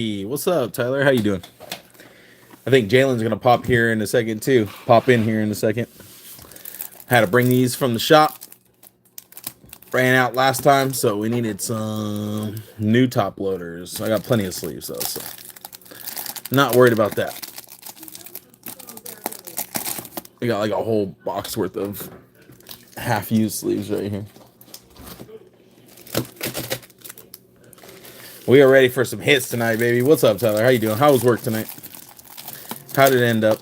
Hey, what's up, Tyler? How you doing? I think Jalen's gonna pop here in a second too. Pop in here in a second. Had to bring these from the shop. Ran out last time, so we needed some new top loaders. I got plenty of sleeves though, so not worried about that. We got like a whole box worth of half-used sleeves right here. We are ready for some hits tonight, baby. What's up, Tyler? How you doing? How was work tonight? How did it end up?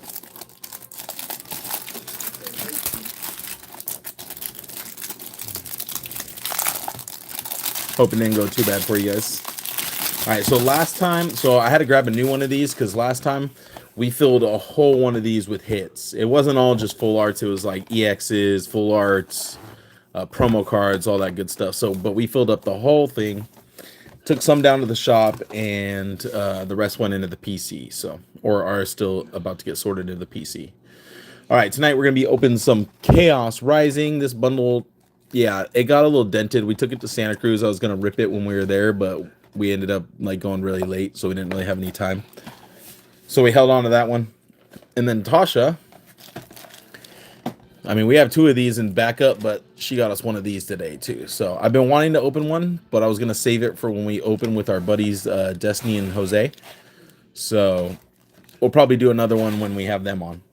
Hope it didn't go too bad for you guys. All right, so last time, I had to grab a new one of these because last time we filled a whole one of these with hits. It wasn't all just full arts. It was like EXs, full arts, promo cards, all that good stuff. So, but we filled up the whole thing. Took some down to the shop, and the rest went into the PC. So, or are still about to get sorted into the PC. All right, tonight we're gonna be opening some Chaos Rising. This bundle, yeah, it got a little dented. We took it to Santa Cruz. I was gonna rip it when we were there, but we ended up like going really late, so we didn't really have any time. So we held on to that one. And then Tasha, I mean, we have two of these in backup, but she got us one of these today too. So I've been wanting to open one, but I was gonna save it for when we open with our buddies Destiny and Jose. So we'll probably do another one when we have them on,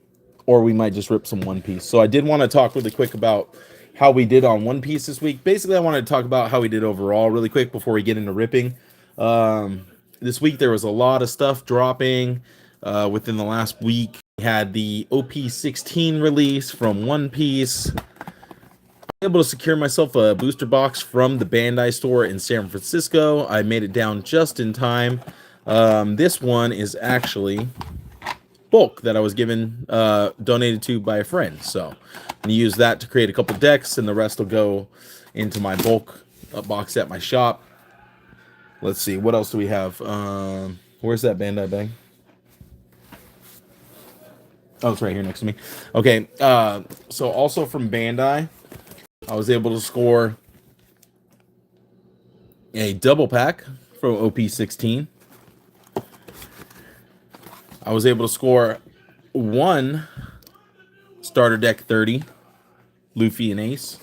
or we might just rip some One Piece. So I did want to talk really quick about how we did on One Piece this week. Basically, I wanted to talk about how we did overall really quick before we get into ripping. This week there was a lot of stuff dropping within the last week. We had the OP16 release from One Piece. I was able to secure myself a booster box from the Bandai store in San Francisco. I made it down just in time. This one is actually bulk that I was given donated to by a friend, so I'm gonna use that to create a couple decks, and the rest will go into my bulk box at my shop. Let's see, what else do we have? Where's that Bandai bag? Oh, it's right here next to me. Okay, so also from Bandai, I was able to score a double pack from OP16. I was able to score one starter deck 30, Luffy and Ace.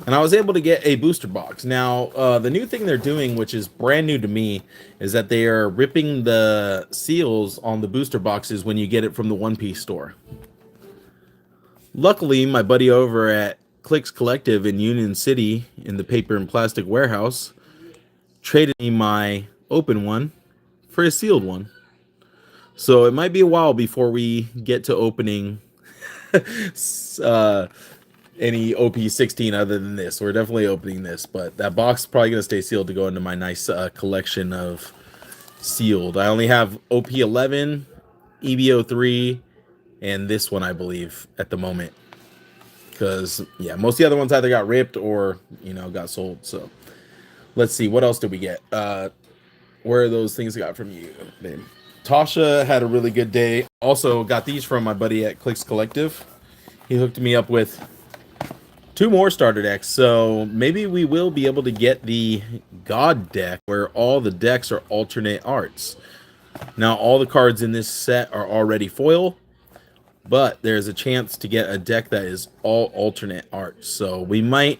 And I was able to get a booster box. Now, the new thing they're doing, which is brand new to me, is that they are ripping the seals on the booster boxes when you get it from the One Piece store. Luckily, my buddy over at Clicks Collective in Union City in the paper and plastic warehouse traded me my open one for a sealed one. So it might be a while before we get to opening any OP16 other than this. We're definitely opening this, but that box is probably going to stay sealed to go into my nice collection of sealed. I only have OP11, EBO3, and this one, I believe, at the moment. Because, yeah, most of the other ones either got ripped or, got sold. So, let's see. What else did we get? Where are those things I got from you, babe? Tasha had a really good day. Also got these from my buddy at Clicks Collective. He hooked me up with two more starter decks. So maybe we will be able to get the God deck where all the decks are alternate arts. Now all the cards in this set are already foil, but there's a chance to get a deck that is all alternate art. So we might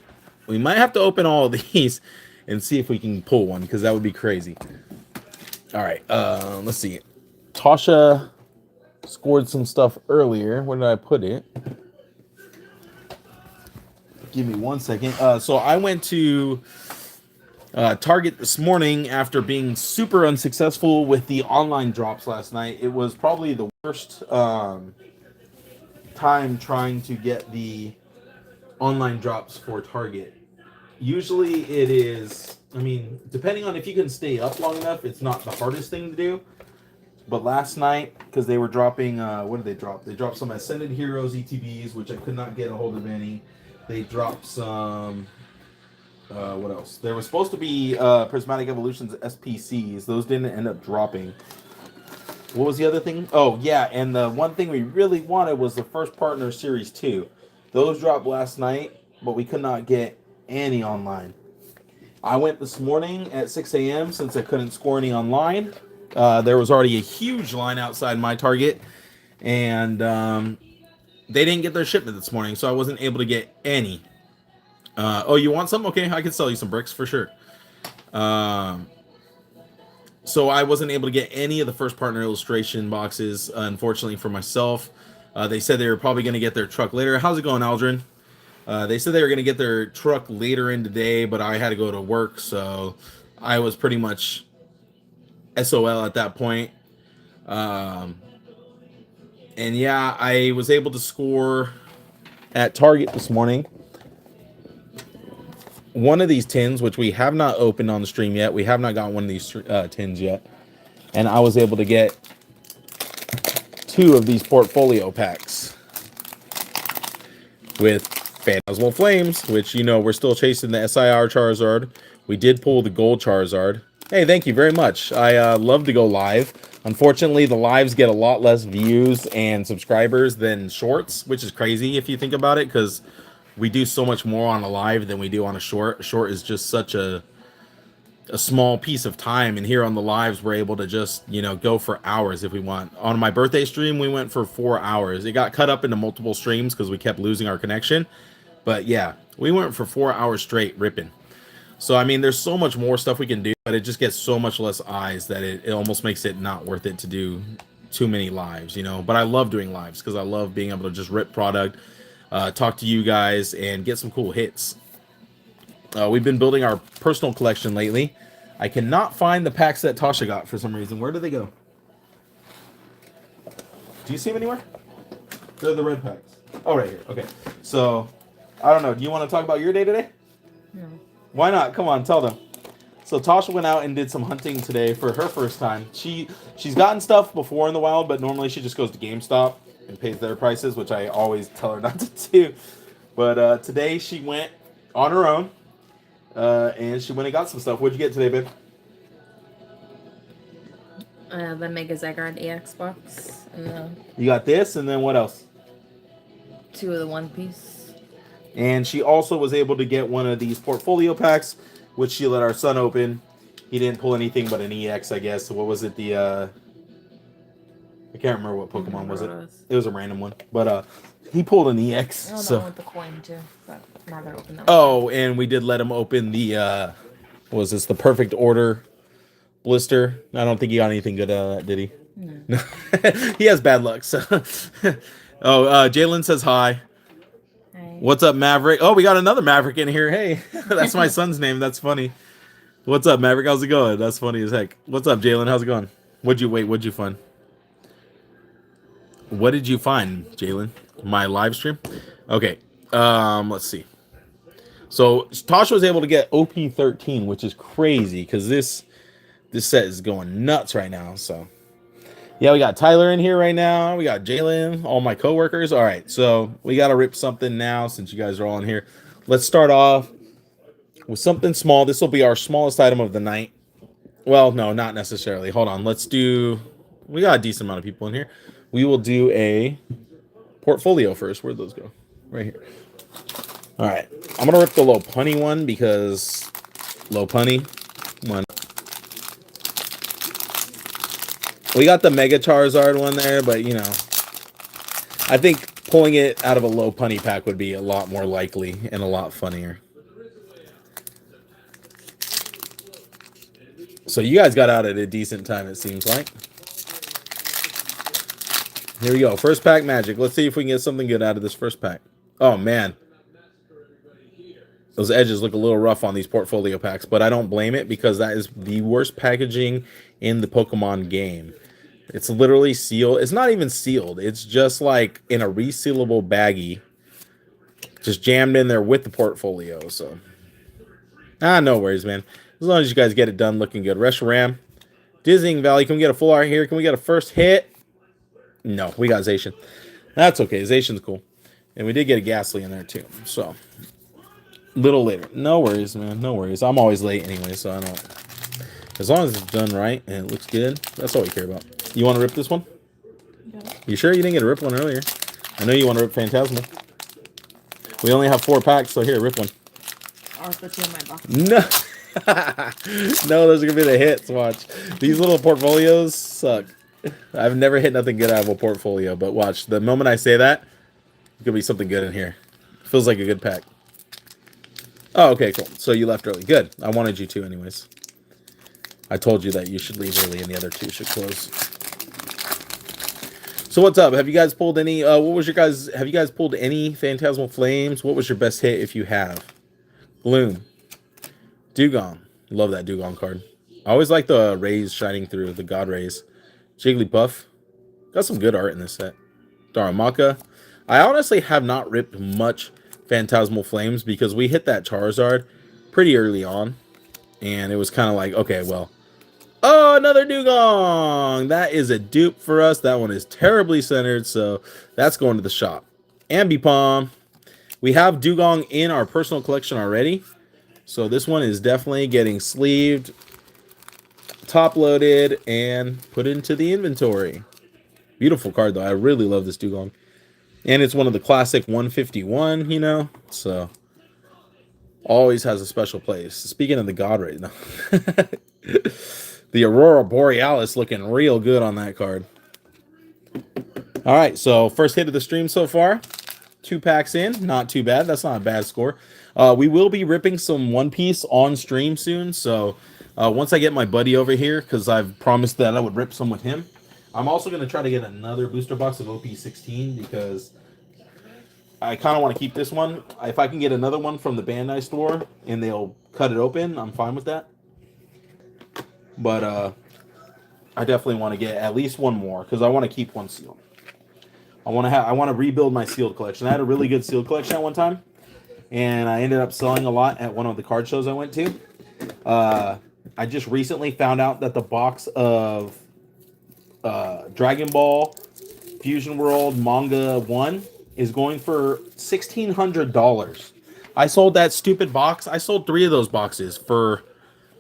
have to open all of these and see if we can pull one, because that would be crazy. All right, let's see. Tasha scored some stuff earlier. Where did I put it? Give me 1 second. So I went to Target this morning after being super unsuccessful with the online drops last night. It was probably the worst time trying to get the online drops for Target. Usually it is, depending on if you can stay up long enough, it's not the hardest thing to do. But last night, because they were dropping, what did they drop? They dropped some Ascended Heroes ETBs, which I could not get a hold of any. They dropped some, what else? There was supposed to be Prismatic Evolutions SPCs. Those didn't end up dropping. What was the other thing? Oh, yeah, and the one thing we really wanted was the First Partner Series 2. Those dropped last night, but we could not get any online. I went this morning at 6 a.m. since I couldn't score any online. There was already a huge line outside my Target, and they didn't get their shipment this morning, so I wasn't able to get any. Oh, you want some? Okay, I can sell you some bricks for sure. So I wasn't able to get any of the first partner illustration boxes, unfortunately for myself. They said they were probably going to get their truck later. How's it going, Aldrin? They said they were going to get their truck later in today, but I had to go to work, so I was pretty much SOL at that point. And yeah, I was able to score at Target this morning one of these tins, which we have not opened on the stream yet. We have not got one of these tins yet. And I was able to get 2 of these portfolio packs with Phantasmal Flames, which, you know, we're still chasing the SIR Charizard. We did pull the gold Charizard. Hey, thank you very much. I love to go live. Unfortunately, the lives get a lot less views and subscribers than shorts, which is crazy if you think about it, because we do so much more on a live than we do on a short. A short is just such a small piece of time, and here on the lives we're able to just, you know, go for hours if we want. On my birthday stream we went for 4 hours. It got cut up into multiple streams because we kept losing our connection, but yeah, we went for 4 hours straight ripping. So I mean, there's so much more stuff we can do, but it just gets so much less eyes that it almost makes it not worth it to do too many lives, you know. But I love doing lives because I love being able to just rip product, talk to you guys, and get some cool hits. We've been building our personal collection lately. I cannot find the packs that Tasha got for some reason. Where did they go? Do you see them anywhere? They're the red packs. Oh, right here. Okay. So, I don't know. Do you want to talk about your day today? No. Why not? Come on, tell them. So Tasha went out and did some hunting today for her first time. She's gotten stuff before in the wild, but normally she just goes to GameStop and pays their prices, which I always tell her not to do. But today she went on her own. And she went and got some stuff. What'd you get today, babe? The Mega Zygarde EX box. And You got this, and then what else? 2 of the One Piece. And she also was able to get one of these portfolio packs, which she let our son open. He didn't pull anything but an EX, I guess. So what was it? I can't remember what Pokemon was it. It was a random one. But he pulled an EX. Oh, so. that one with the coin, too. But now they're open that Oh, and we did let him open the, what was this? The Perfect Order blister. I don't think he got anything good out of that, did he? No. He has bad luck, so. Oh, Jalen says hi. Hi. What's up, Maverick? Oh, we got another Maverick in here. Hey, that's my son's name. That's funny. What's up, Maverick? How's it going? That's funny as heck. What's up, Jalen? How's it going? What'd you find? What did you find, Jalen? My live stream? Okay. Let's see. So Tasha was able to get OP13, which is crazy because this set is going nuts right now. So yeah, we got Tyler in here right now. We got Jalen, all my coworkers. All right, so we got to rip something now since you guys are all in here. Let's start off with something small. This will be our smallest item of the night. Well, no, not necessarily. Hold on. We got a decent amount of people in here. We will do a portfolio first. Where'd those go? Right here. All right. I'm going to rip the low punny one because low punny. Come on. We got the Mega Charizard one there, but, you know, I think pulling it out of a low punny pack would be a lot more likely and a lot funnier. So you guys got out at a decent time, it seems like. Here we go. First pack magic. Let's see if we can get something good out of this first pack. Oh, man. Those edges look a little rough on these portfolio packs, but I don't blame it because that is the worst packaging in the Pokemon game. It's literally sealed. It's not even sealed. It's just like in a resealable baggie, just jammed in there with the portfolio. So, no worries, man. As long as you guys get it done looking good. Reshiram, Dizzying Valley. Can we get a full art here? Can we get a first hit? No, we got Zacian. That's okay. Zacian's cool. And we did get a Ghastly in there too. So, little later. No worries, man. No worries. I'm always late anyway, so I don't. As long as it's done right and it looks good, that's all we care about. You want to rip this one? Yeah. You sure you didn't get a rip one earlier? I know you want to rip Phantasmal. We only have 4 packs, so here, rip one. I'll put 2 in my box. No. No, those are gonna be the hits. Watch. These little portfolios suck. I've never hit nothing good out of a portfolio, but watch. The moment I say that, there's gonna be something good in here. Feels like a good pack. Oh, okay, cool. So you left early. Good. I wanted you to, anyways. I told you that you should leave early, and the other two should close. So what's up? Have you guys pulled any? What was your guys? Have you guys pulled any Phantasmal Flames? What was your best hit if you have? Bloom. Dugong. Love that Dugong card. I always like the rays shining through, the God rays. Jigglypuff. Got some good art in this set. Darumaka. I honestly have not ripped much Phantasmal Flames because we hit that Charizard pretty early on. And it was kind of like, okay, well. Oh, another Dugong! That is a dupe for us. That one is terribly centered, so that's going to the shop. Ambipom. We have Dugong in our personal collection already. So this one is definitely getting sleeved, top-loaded, and put into the inventory. Beautiful card, though. I really love this Dugong. And it's one of the classic 151, you know? So, always has a special place. Speaking of the God Ray, no. The Aurora Borealis looking real good on that card. All right, so first hit of the stream so far. 2 packs in. Not too bad. That's not a bad score. We will be ripping some One Piece on stream soon. So once I get my buddy over here, because I've promised that I would rip some with him. I'm also going to try to get another booster box of OP16 because I kind of want to keep this one. If I can get another one from the Bandai store and they'll cut it open, I'm fine with that. But I definitely want to get at least one more because I want to keep one sealed. I want to rebuild my sealed collection. I had a really good sealed collection at one time, and I ended up selling a lot at one of the card shows I went to. I just recently found out that the box of Dragon Ball Fusion World Manga 1 is going for $1,600. I sold that stupid box. I sold 3 of those boxes for,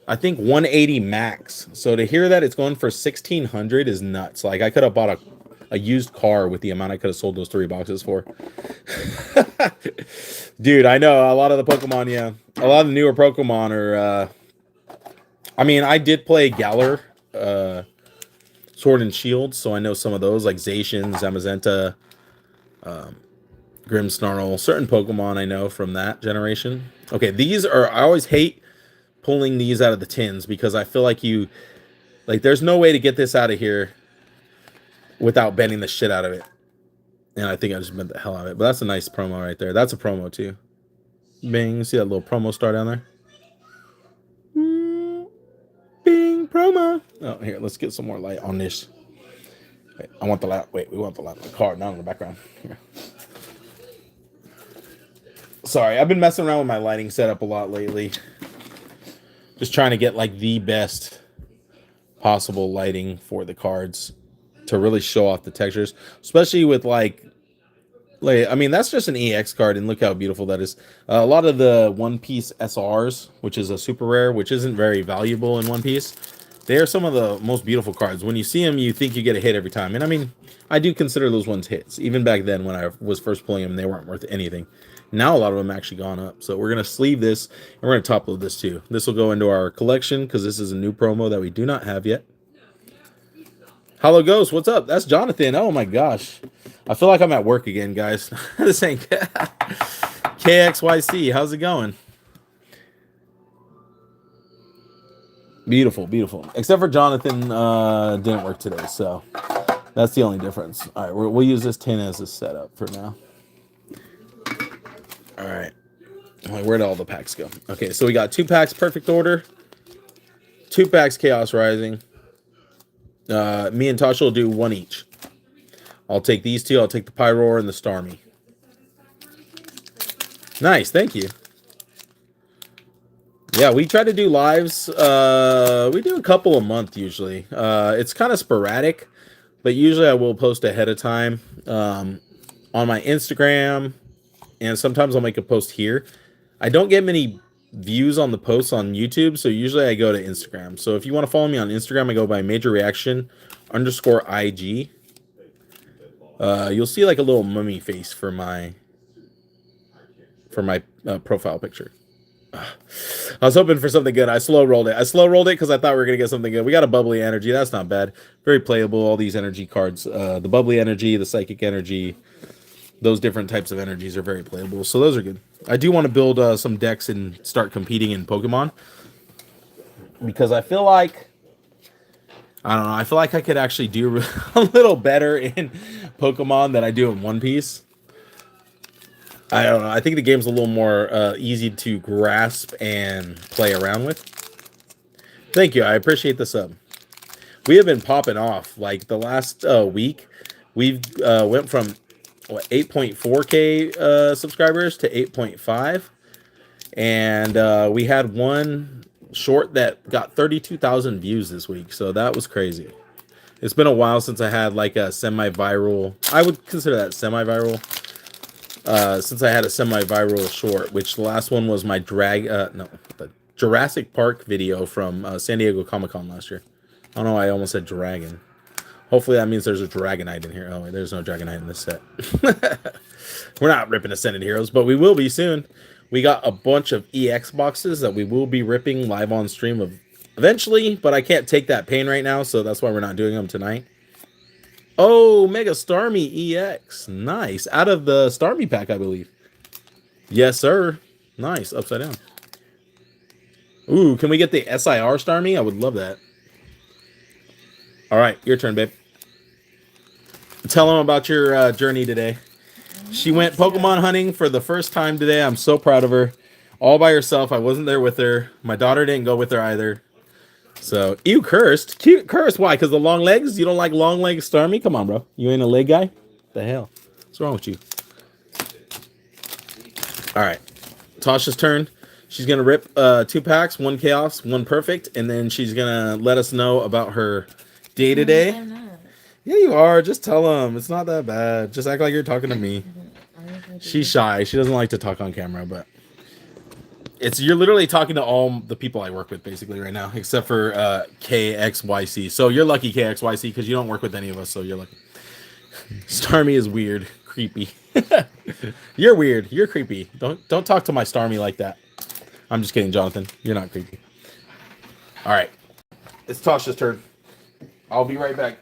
I think, 180 max. So to hear that it's going for 1,600 is nuts. Like, I could have bought a used car with the amount I could have sold those 3 boxes for. Dude, I know a lot of the Pokemon, yeah. A lot of the newer Pokemon are, I mean, I did play Galar, Sword and Shield, so I know some of those, like Zacian, Zamazenta, Grimmsnarl, certain Pokemon I know from that generation. Okay, these are, I always hate pulling these out of the tins because I feel like there's no way to get this out of here without bending the shit out of it. And I think I just bent the hell out of it. But that's a nice promo right there. That's a promo too. Bing. See that little promo star down there? Bing. Promo. Oh, here. Let's get some more light on this. Wait, I want the light. Wait, we want the light on the card, not in the background. Here. Sorry, I've been messing around with my lighting setup a lot lately. Just trying to get like the best possible lighting for the cards to really show off the textures, especially with like I mean, that's just an EX card, and look how beautiful that is. A lot of the One Piece SRs, which is a super rare, which isn't very valuable in One Piece, they are some of the most beautiful cards. When you see them, you think you get a hit every time. And I mean, I do consider those ones hits. Even back then when I was first pulling them, they weren't worth anything. Now a lot of them actually gone up. So we're going to sleeve this, and we're going to top load this too. This will go into our collection because this is a new promo that we do not have yet. Hello Ghost, what's up? That's Jonathan. Oh my gosh. I feel like I'm at work again, guys. This ain't KXYC. How's it going? Beautiful, beautiful. Except for Jonathan didn't work today, so that's the only difference. All right, we'll use this tin as a setup for now. All right. Where'd all the packs go? Okay, so we got 2 packs Perfect Order, 2 packs Chaos Rising. Me and Tasha will do 1 each. I'll take these 2. I'll take the Pyroar and the Starmie. Nice, thank you. Yeah, we try to do lives. We do a couple a month usually. It's kind of sporadic, but usually I will post ahead of time on my Instagram, and sometimes I'll make a post here. I don't get many views on the posts on YouTube, so usually I go to Instagram. So if you want to follow me on Instagram, I go by majorreaction_IG. You'll see like a little mummy face for my profile picture. I was hoping for something good. I slow rolled it. I slow rolled it because I thought we were gonna get something good. We got a bubbly energy. That's not bad. Very playable. All these energy cards, the bubbly energy, the psychic energy, those different types of energies are very playable. So those are good. I do want to build some decks and start competing in Pokemon because I feel like I don't know. I feel like I could actually do a little better in Pokemon than I do in One Piece. I don't know. I think the game's a little more easy to grasp and play around with. Thank you. I appreciate the sub. We have been popping off. Like the last week, we've went from 8.4K subscribers to 8.5, and we had one short that got 32,000 views this week. So that was crazy. It's been a while since I had like a semi-viral. I would consider that semi-viral. Since I had a semi-viral short, which the last one was my the Jurassic Park video from San Diego Comic-Con last year. I don't know why I almost said dragon. Hopefully that means there's a Dragonite in here. Oh, wait, there's no Dragonite in this set. We're not ripping Ascended Heroes, but we will be soon. We got a bunch of EX boxes that we will be ripping live on stream eventually, but I can't take that pain right now, so that's why we're not doing them tonight. Oh, Mega Starmie EX. Nice. Out of the Starmie pack, I believe. Yes, sir. Nice. Upside down. Ooh, can we get the SIR Starmie? I would love that. All right, your turn, babe. Tell them about your journey today. She went Pokemon hunting for the first time today. I'm so proud of her. All by herself. I wasn't there with her. My daughter didn't go with her either. So, you cursed. Cute cursed. Why? Because the long legs? You don't like long legs, Starmie? Come on, bro. You ain't a leg guy? The hell? What's wrong with you? All right. Tasha's turn. She's going to rip 2 packs, 1 Chaos, 1 Perfect, and then she's going to let us know about her day-to-day. Yeah, you are. Just tell them. It's not that bad. Just act like you're talking to me. She's shy. She doesn't like to talk on camera, but... You're literally talking to all the people I work with basically right now, except for KXYC. So you're lucky, KXYC, because you don't work with any of us, so you're lucky. Starmie is weird, creepy. You're weird. You're creepy. Don't talk to my Starmie like that. I'm just kidding, Jonathan. You're not creepy. All right, it's Tasha's turn. I'll be right back.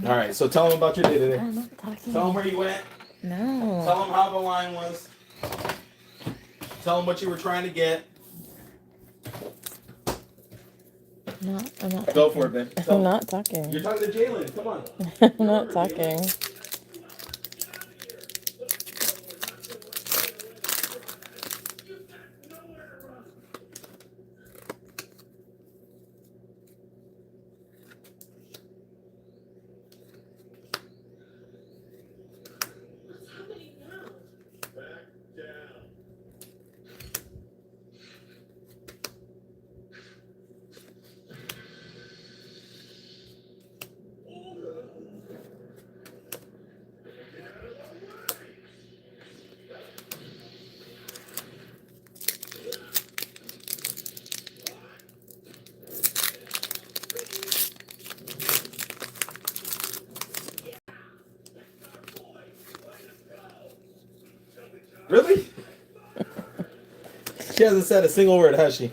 All right, so tell them about your day today. I'm not talking. Tell them where you went. No. Tell them how the line was. Tell them what you were trying to get. No, I'm not. Go for it, man. I'm not talking. You're talking to Jalen. Come on. I'm not talking. Really? She hasn't said a single word, has she?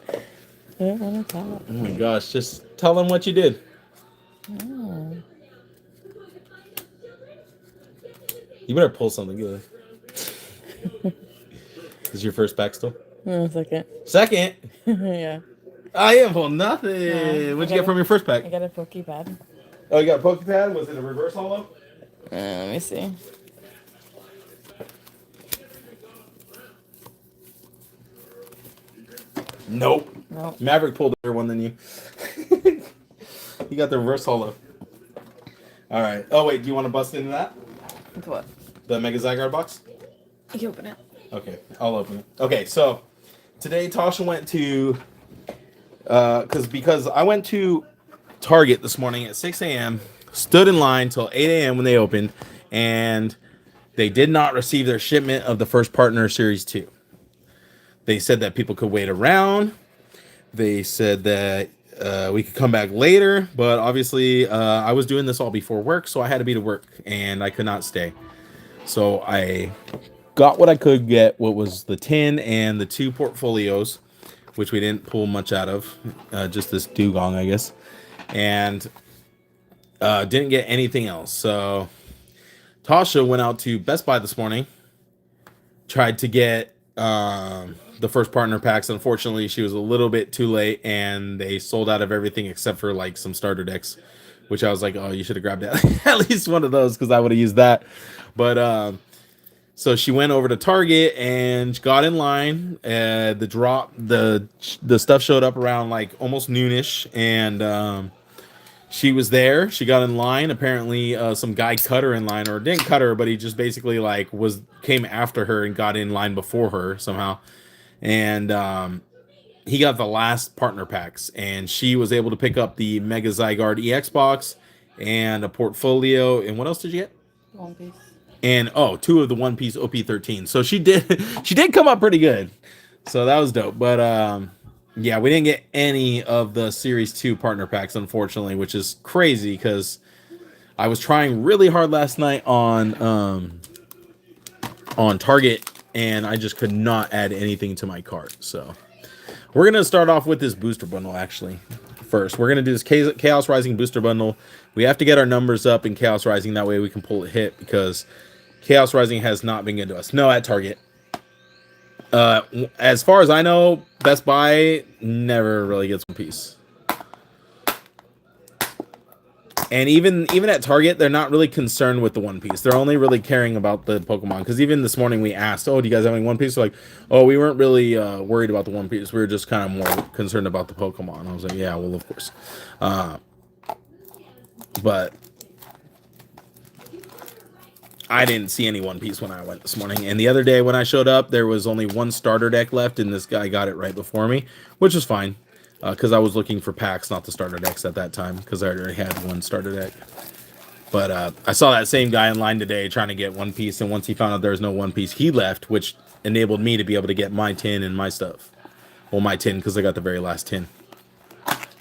I don't want to talk. Oh my gosh, just tell them what you did. Oh. You better pull something good. This is your first pack still? No, second. Second? Yeah. I am well nothing. Yeah, What'd you get from your first pack? I got a Pokepad. Oh, you got a Pokepad? Was it a reverse holo? Let me see. Nope. Nope. Maverick pulled a better one than you. You got the reverse holo. All right. Oh, wait. Do you want to bust into that? With what? The Mega Zygarde box? You can open it. Okay. I'll open it. Okay. So today Tasha went to, because I went to Target this morning at 6 a.m., stood in line till 8 a.m. when they opened, and they did not receive their shipment of the first partner series 2. They said that people could wait around. They said that we could come back later, but obviously I was doing this all before work, so I had to be to work, and I could not stay. So I got what I could get. What was the 10 and the 2 portfolios, which we didn't pull much out of. Just this dugong, I guess. And didn't get anything else. So Tasha went out to Best Buy this morning. Tried to get the first partner packs. Unfortunately, she was a little bit too late, and they sold out of everything except for like some starter decks, which I was like, oh, you should have grabbed at least one of those because I would have used that. But so she went over to Target and got in line. The stuff showed up around like almost noonish, and she was there. She got in line. Apparently, some guy cut her in line, or didn't cut her, but he just basically like came after her and got in line before her somehow. And he got the last partner packs, and she was able to pick up the Mega Zygarde EX box and a portfolio. And what else did you get? One Piece. And 2 of the One Piece OP13. So she did come up pretty good. So that was dope. But yeah, we didn't get any of the Series 2 partner packs, unfortunately, which is crazy because I was trying really hard last night on Target, and I just could not add anything to my cart. So we're going to start off with this booster bundle, actually. First, we're going to do this Chaos Rising booster bundle. We have to get our numbers up in Chaos Rising. That way we can pull a hit, because Chaos Rising has not been good to us. No, at Target. As far as I know, Best Buy never really gets One Piece. And even at Target, they're not really concerned with the One Piece. They're only really caring about the Pokemon. Because even this morning we asked, oh, do you guys have any One Piece? They're like, oh, we weren't really worried about the One Piece. We were just kind of more concerned about the Pokemon. I was like, yeah, well, of course. But I didn't see any One Piece when I went this morning. And the other day when I showed up, there was only one starter deck left, and this guy got it right before me, which was fine. Because I was looking for packs, not the starter decks at that time, because I already had one starter deck. But I saw that same guy in line today trying to get One Piece, and once he found out there was no One Piece, he left, which enabled me to be able to get my tin and my stuff. Well, my tin, because I got the very last tin.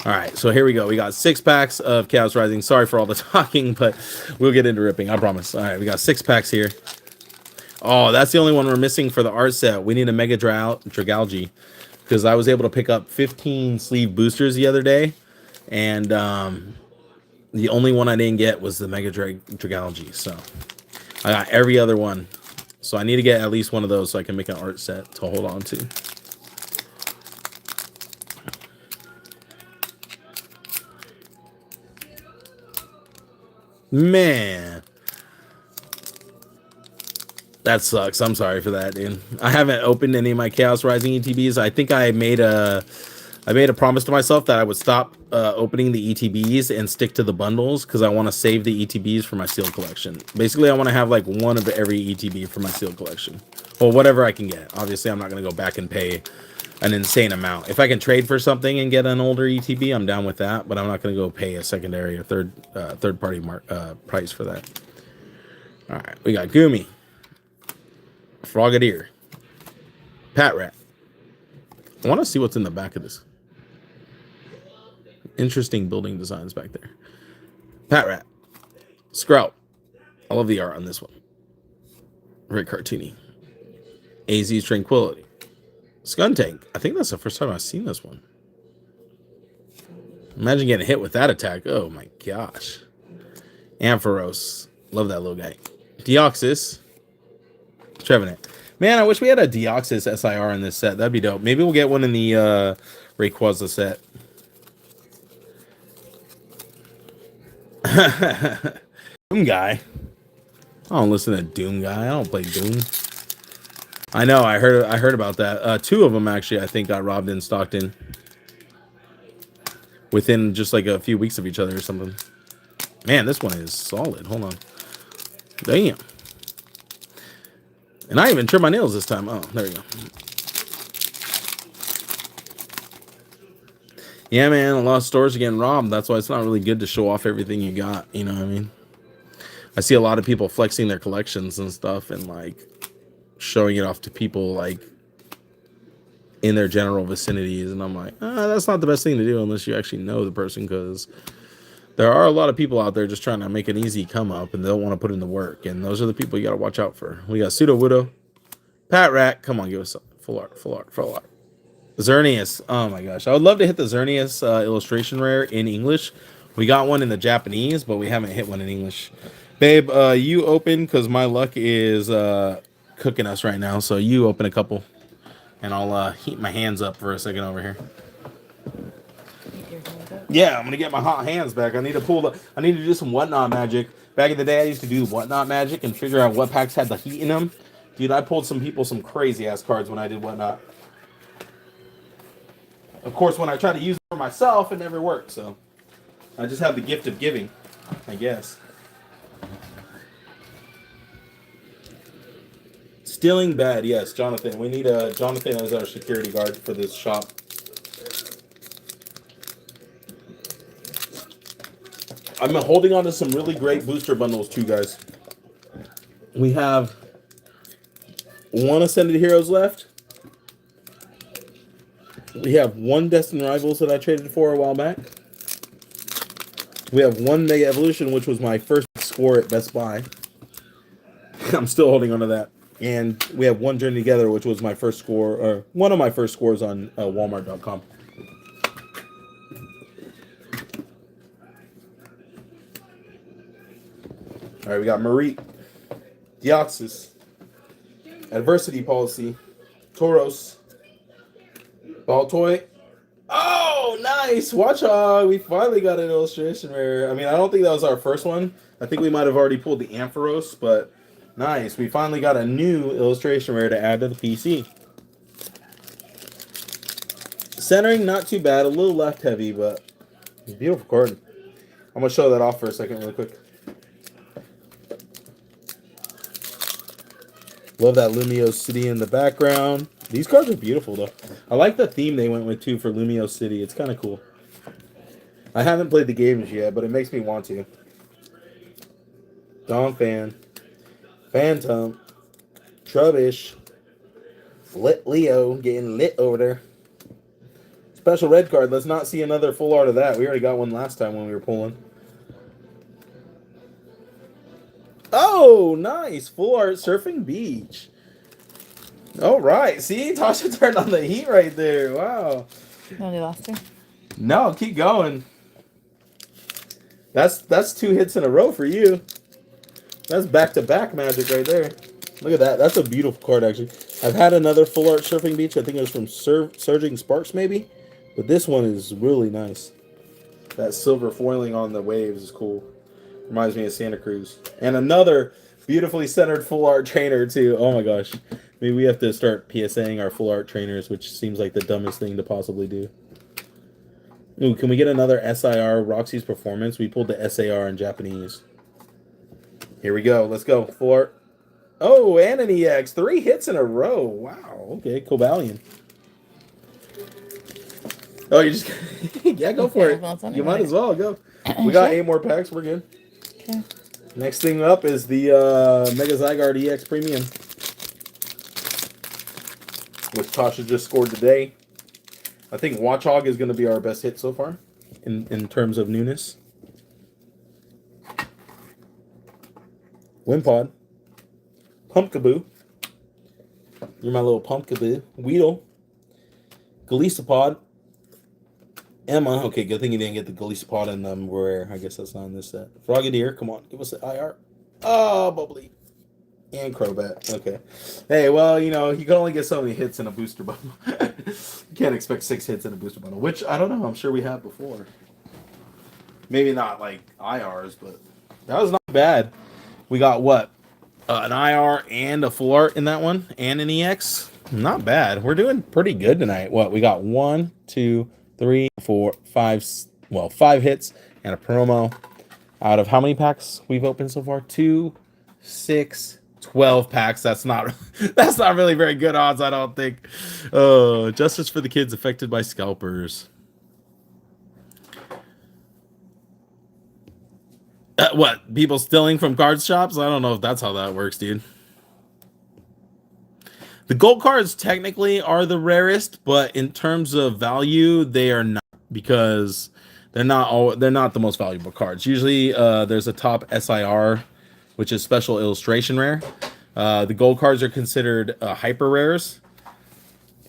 All right, so here we go. We got 6 packs of Chaos Rising. Sorry for all the talking, but we'll get into ripping, I promise. All right, we got 6 packs here. Oh, that's the only one we're missing for the art set. We need a Mega Dragalge, because I was able to pick up 15 sleeve boosters the other day, and the only one I didn't get was the Mega Dragalge. So I got every other one. So I need to get at least one of those so I can make an art set to hold on to. Man, that sucks. I'm sorry for that, dude. I haven't opened any of my Chaos Rising ETBs. I think I made a promise to myself that I would stop opening the ETBs and stick to the bundles, because I want to save the ETBs for my sealed collection. Basically, I want to have like one of every ETB for my sealed collection. Well, whatever I can get. Obviously, I'm not going to go back and pay an insane amount. If I can trade for something and get an older ETB, I'm down with that, but I'm not going to go pay a secondary or third party price for that. All right, we got Goomy, Frogadier, Patrat. I want to see what's in the back of this. Interesting building designs back there. Patrat, Sprout. I love the art on this one. Very cartoony. AZ's Tranquility. Skuntank. I think that's the first time I've seen this one. Imagine getting hit with that attack. Oh my gosh. Ampharos. Love that little guy. Deoxys. Trevenant. Man, I wish we had a Deoxys SIR in this set. That'd be dope. Maybe we'll get one in the Rayquaza set. Doom guy. I don't listen to Doom guy. I don't play Doom. I know. I heard about that. 2 of them actually, I think, got robbed in Stockton within just like a few weeks of each other or something. Man, this one is solid. Hold on. Damn. And I even trimmed my nails this time. Oh, there you go. Yeah, man, a lot of stores are getting robbed. That's why it's not really good to show off everything you got. You know what I mean? I see a lot of people flexing their collections and stuff and like showing it off to people like in their general vicinities. And I'm like, that's not the best thing to do unless you actually know the person, because there are a lot of people out there just trying to make an easy come up and they don't want to put in the work. And those are the people you got to watch out for. We got Pseudo Widow, Pat Rat, come on, give us some full art, full art, full art. Xerneas. Oh my gosh, I would love to hit the Xerneas illustration rare in English. We got one in the Japanese, but we haven't hit one in English. Babe, you open because my luck is cooking us right now. So you open a couple, and I'll heat my hands up for a second over here. Yeah, I'm gonna get my hot hands back. I need to do some whatnot magic. Back in the day, I used to do whatnot magic and figure out what packs had the heat in them. Dude, I pulled some crazy ass cards when I did whatnot. Of course, when I try to use it for myself, it never worked. So I just have the gift of giving, I guess. Stealing bad, yes, Jonathan. We need Jonathan as our security guard for this shop. I'm holding on to some really great booster bundles too, guys. We have one Ascended Heroes left. We have one Destined Rivals that I traded for a while back. We have one Mega Evolution, which was my first score at Best Buy. I'm still holding on to that. And we have one Journey Together, which was my first score, or one of my first scores on Walmart.com. All right, we got Marie, Deoxys, Adversity Policy, Tauros, Baltoy. Oh, nice! Watch out! We finally got an illustration rare. I mean, I don't think that was our first one. I think we might have already pulled the Ampharos, but nice. We finally got a new illustration rare to add to the PC. Centering, not too bad. A little left heavy, but beautiful card. I'm going to show that off for a second really quick. Love that Lumio City in the background. These cards are beautiful, though. I like the theme they went with, too, for Lumio City. It's kind of cool. I haven't played the games yet, but it makes me want to. Donphan, Phantom, Trubbish, Lit Leo, getting lit over there. Special red card. Let's not see another full art of that. We already got one last time when we were pulling. Oh, nice. Full art Surfing Beach. All right. See, Tasha turned on the heat right there. Wow. Only lost two? No, keep going. That's 2 hits in a row for you. That's back-to-back magic right there. Look at that. That's a beautiful card, actually. I've had another full art Surfing Beach. I think it was from Surging Sparks, maybe. But this one is really nice. That silver foiling on the waves is cool. Reminds me of Santa Cruz. And another beautifully centered full art trainer, too. Oh, my gosh. Maybe we have to start PSAing our full art trainers, which seems like the dumbest thing to possibly do. Ooh, can we get another SIR Roxy's Performance? We pulled the SAR in Japanese. Here we go. Let's go. Full art. Oh, and an EX. 3 hits in a row. Wow. Okay, Cobalion. Oh, you just... yeah, go for it. You might as well. Go. We got 8 more packs. We're good. Okay. Next thing up is the Mega Zygarde EX Premium, which Tasha just scored today. I think Watchog is going to be our best hit so far in terms of newness. Wimpod. Pumpkaboo. You're my little Pumpkaboo. Weedle. Golisopod. Emma. Okay, good thing you didn't get the Golisopod in them rare. I guess that's not in this set. Frogadier. Come on. Give us the IR. Oh, Bubbly. And Crobat. Okay. Hey, well, you know, you can only get so many hits in a booster bundle. You can't expect 6 hits in a booster bundle, which, I don't know, I'm sure we have before. Maybe not, like, IRs, but that was not bad. We got, what? An IR and a full art in that one, and an EX. Not bad. We're doing pretty good tonight. What? We got 1, 2, 3, 4, 5, well, 5 hits and a promo out of how many packs we've opened so far? 2, 6, 12 packs. That's not really very good odds, I don't think. Justice for the kids affected by scalpers. What? People stealing from card shops? I don't know if that's how that works, dude. The gold cards technically are the rarest, but in terms of value, they are not, because they're not the most valuable cards. Usually, there's a top SIR, which is special illustration rare. The gold cards are considered hyper rares.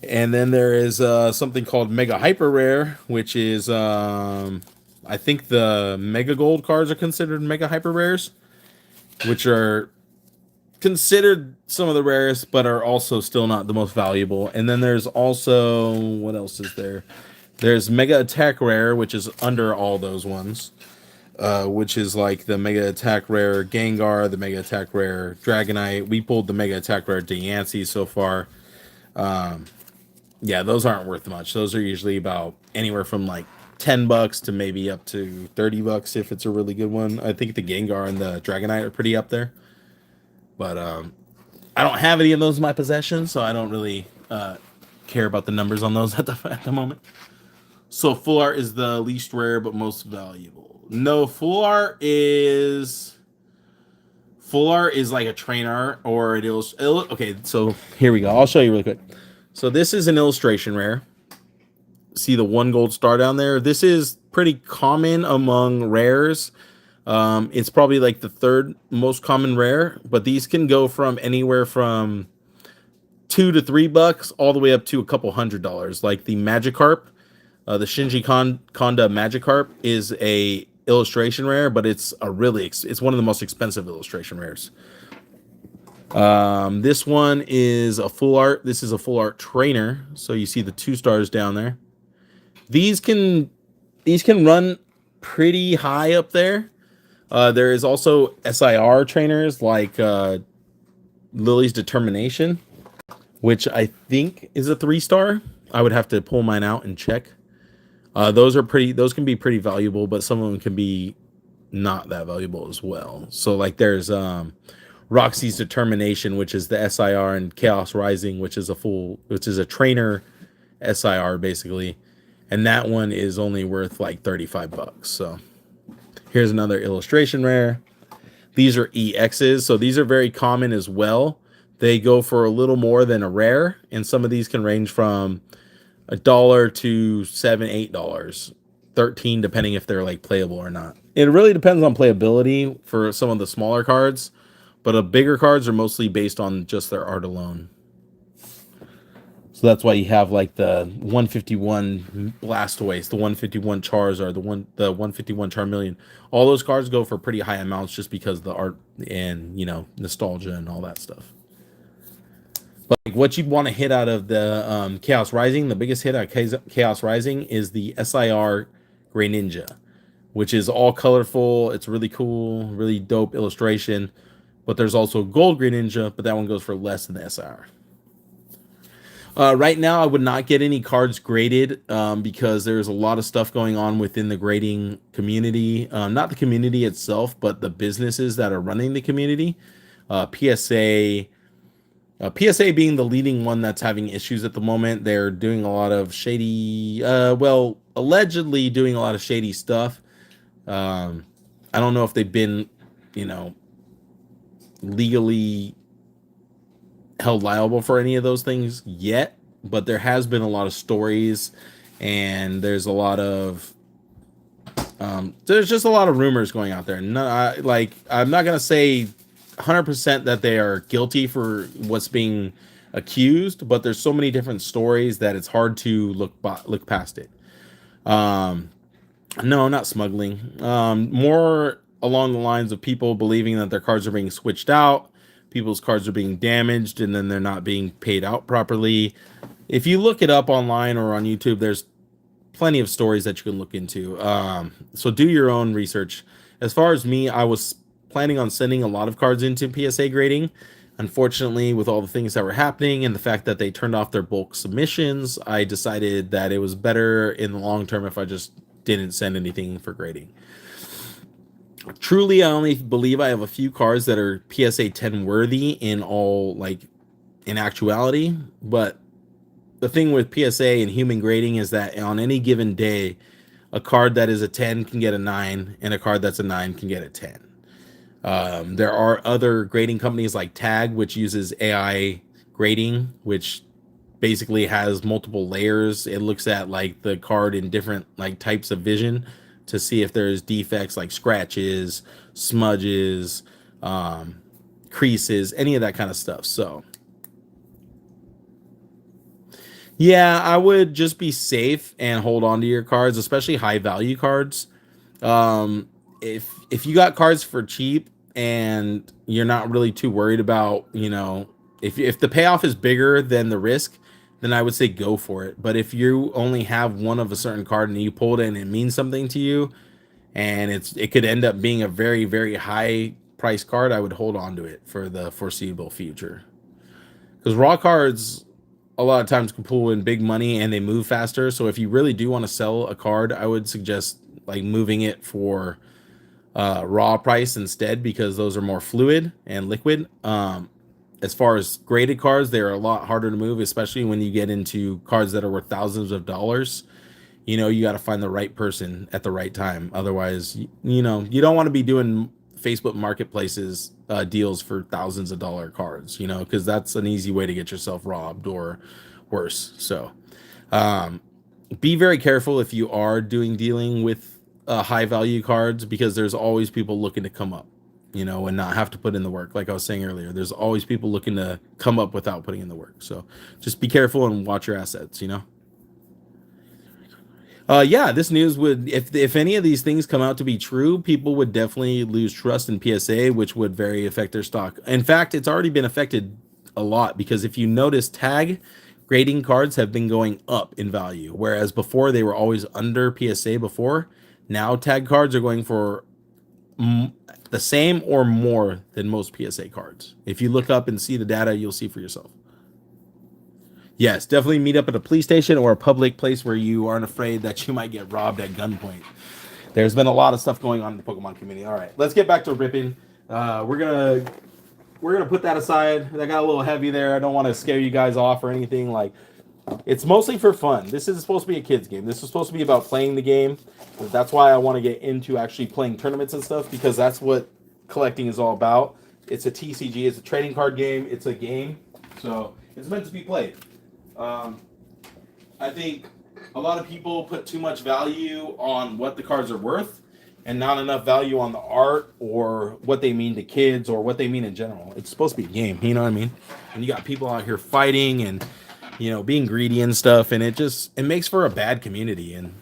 And then there is something called Mega Hyper Rare, which is, I think the Mega Gold cards are considered Mega Hyper Rares, which are considered some of the rarest, but are also still not the most valuable. And then there's also, what else is there? There's Mega Attack Rare, which is under all those ones, which is like the Mega Attack Rare Gengar, the Mega Attack Rare Dragonite. We pulled the Mega Attack Rare Diancie so far. Yeah, those aren't worth much. Those are usually about anywhere from like $10 to maybe up to $30 if it's a really good one. I think the Gengar and the Dragonite are pretty up there. But I don't have any of those in my possession, so I don't really care about the numbers on those at the moment. So full art is the least rare but most valuable. No, full art is like a trainer or it is. Okay, so here we go. I'll show you really quick. So this is an illustration rare. See the 1 gold star down there? This is pretty common among rares. It's probably like the 3rd most common rare, but these can go from anywhere from $2 to $3 all the way up to a couple $100. Like the Magikarp, the Shinji Konda Magikarp is a illustration rare, but it's it's one of the most expensive illustration rares. This one is a full art. This is a full art trainer. So you see the 2 stars down there. These can run pretty high up there. There is also SIR trainers like Lily's Determination, which I think is a 3-star. I would have to pull mine out and check. Those can be pretty valuable, but some of them can be not that valuable as well. So like there's Roxy's Determination, which is the SIR, and Chaos Rising, which is a trainer SIR basically. And that one is only worth like $35. So here's another illustration rare. These are EXs, so these are very common as well. They go for a little more than a rare, and some of these can range from $1 to $7, $8, 13, depending if they're like playable or not. It really depends on playability for some of the smaller cards, but the bigger cards are mostly based on just their art alone. So that's why you have like the 151 Blastoise, the 151 Charizard, the 151 Charmeleon. All those cards go for pretty high amounts just because of the art and, you know, nostalgia and all that stuff. But like what you'd want to hit out of the Chaos Rising, the biggest hit out of Chaos Rising is the SIR Greninja, which is all colorful. It's really cool, really dope illustration. But there's also Gold Greninja, but that one goes for less than the SIR. Right now, I would not get any cards graded because there's a lot of stuff going on within the grading community. Not the community itself, but the businesses that are running the community. PSA being the leading one that's having issues at the moment. They're doing a lot of shady, allegedly doing a lot of shady stuff. I don't know if they've been, legally held liable for any of those things yet, but there has been a lot of stories, and there's a lot of there's just a lot of rumors going out there. No, I'm not gonna say 100% that they are guilty for what's being accused, but there's so many different stories that it's hard to look past it. No, not smuggling. More along the lines of people believing that their cards are being switched out, people's cards are being damaged, and then they're not being paid out properly. If you look it up online or on YouTube, there's plenty of stories that you can look into. So do your own research. As far as me, I was planning on sending a lot of cards into PSA grading. Unfortunately, with all the things that were happening and the fact that they turned off their bulk submissions, I decided that it was better in the long term if I just didn't send anything for grading. Truly, I only believe I have a few cards that are PSA 10 worthy in actuality, but the thing with PSA and human grading is that on any given day, a card that is a 10 can get a 9, and a card that's a 9 can get a 10. There are other grading companies like Tag, which uses AI grading, which basically has multiple layers. It looks at like the card in different like types of vision to see if there's defects like scratches, smudges, creases, any of that kind of stuff. So yeah, I would just be safe and hold on to your cards, especially high value cards. Um, if you got cards for cheap and you're not really too worried about, if the payoff is bigger than the risk, then I would say go for it. But if you only have one of a certain card and you pulled it and it means something to you, and it could end up being a very, very high price card, I would hold on to it for the foreseeable future. Because raw cards a lot of times can pull in big money and they move faster. So if you really do want to sell a card, I would suggest like moving it for raw price instead, because those are more fluid and liquid. As far as graded cards, they're a lot harder to move, especially when you get into cards that are worth thousands of dollars. You got to find the right person at the right time. Otherwise, you don't want to be doing Facebook marketplaces deals for thousands of dollar cards, because that's an easy way to get yourself robbed or worse. So be very careful if you are dealing with high value cards, because there's always people looking to come up, and not have to put in the work. Like I was saying earlier, there's always people looking to come up without putting in the work. So just be careful and watch your assets, Yeah, this news would, if any of these things come out to be true, people would definitely lose trust in PSA, which would very affect their stock. In fact, it's already been affected a lot, because if you notice, tag grading cards have been going up in value, whereas before they were always under PSA before. Now tag cards are going for the same or more than most PSA cards. If you look up and see the data, you'll see for yourself. Yes, definitely meet up at a police station or a public place where you aren't afraid that you might get robbed at gunpoint. There's been a lot of stuff going on in the Pokemon community. All right, let's get back to ripping. We're gonna put that aside. That got a little heavy there. I don't want to scare you guys off or anything. Like, it's mostly for fun. This is supposed to be a kids game. This is supposed to be about playing the game. That's why I want to get into actually playing tournaments and stuff, because that's what collecting is all about. It's a TCG. It's a trading card game. It's a game, so it's meant to be played. I think a lot of people put too much value on what the cards are worth and not enough value on the art or what they mean to kids or what they mean in general. It's supposed to be a game, you know what I mean? And you got people out here fighting and, being greedy and stuff, and it makes for a bad community. And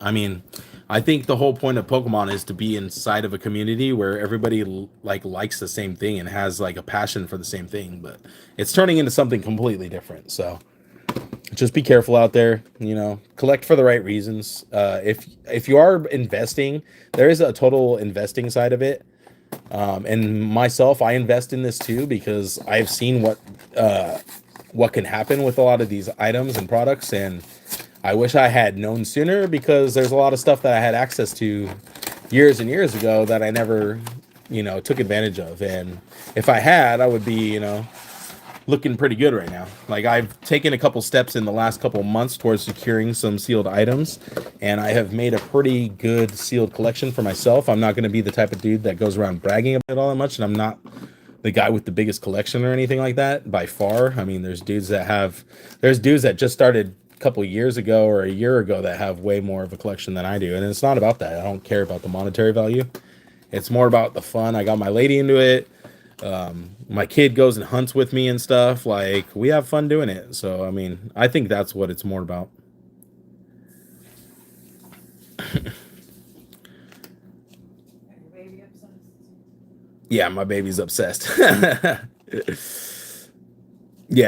I mean, I think the whole point of Pokemon is to be inside of a community where everybody likes the same thing and has like a passion for the same thing, but it's turning into something completely different. So just be careful out there, collect for the right reasons. If you are investing, there is a total investing side of it. And myself, I invest in this too, because I've seen what can happen with a lot of these items and products. And I wish I had known sooner, because there's a lot of stuff that I had access to years and years ago that I never, took advantage of. And if I had, I would be, looking pretty good right now. Like, I've taken a couple steps in the last couple months towards securing some sealed items, and I have made a pretty good sealed collection for myself. I'm not going to be the type of dude that goes around bragging about it all that much, and I'm not the guy with the biggest collection or anything like that by far. I mean, there's dudes that just started a couple years ago or a year ago that have way more of a collection than I do, and it's not about that. I don't care about the monetary value. It's more about the fun. I got my lady into it. My kid goes and hunts with me and stuff. Like, we have fun doing it. So, I mean, I think that's what it's more about. Yeah, my baby's obsessed. Yeah,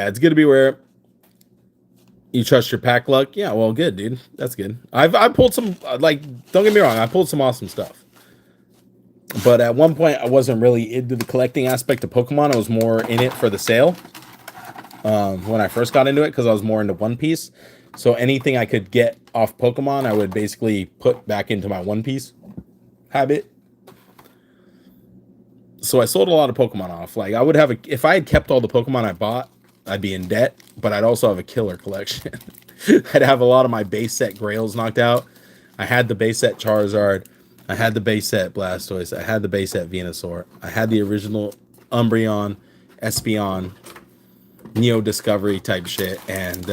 it's good to be where you trust your pack luck. Yeah, well, good, dude. That's good. I pulled some, don't get me wrong, I pulled some awesome stuff. But at one point, I wasn't really into the collecting aspect of Pokemon. I was more in it for the sale when I first got into it, because I was more into One Piece. So anything I could get off Pokemon, I would basically put back into my One Piece habit. So I sold a lot of Pokemon off. Like, I would have if I had kept all the Pokemon I bought, I'd be in debt. But I'd also have a killer collection. I'd have a lot of my base set Grails knocked out. I had the base set Charizard. I had the base set Blastoise. I had the base set Venusaur. I had the original Umbreon, Espeon, Neo Discovery type shit. And